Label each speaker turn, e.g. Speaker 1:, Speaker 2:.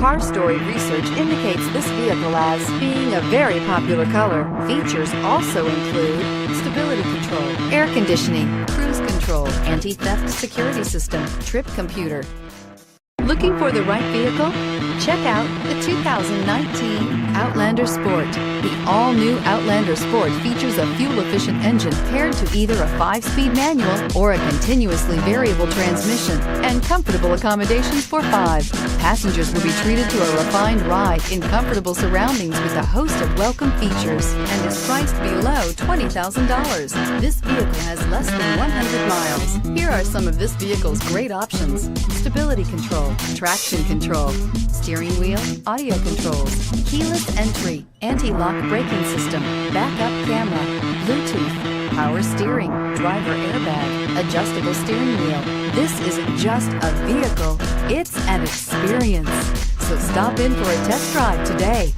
Speaker 1: Car Story research indicates this vehicle as being a very popular color. Features also include stability control, air conditioning, cruise control, anti-theft security system, trip computer. Looking for the right vehicle? Check out the 2019 Outlander Sport. The all-new Outlander Sport features a fuel-efficient engine paired to either a 5-speed manual or a continuously variable transmission and comfortable accommodations for 5. Passengers will be treated to a refined ride in comfortable surroundings with a host of welcome features and is priced below $20,000. This vehicle has less than 100 miles. Here are some of this vehicle's great options: stability control, traction control, steering wheel audio controls, keyless entry, anti-lock braking system, backup camera, Bluetooth, power steering, driver airbag, adjustable steering wheel. This isn't just a vehicle, it's an experience. So stop in for a test drive today.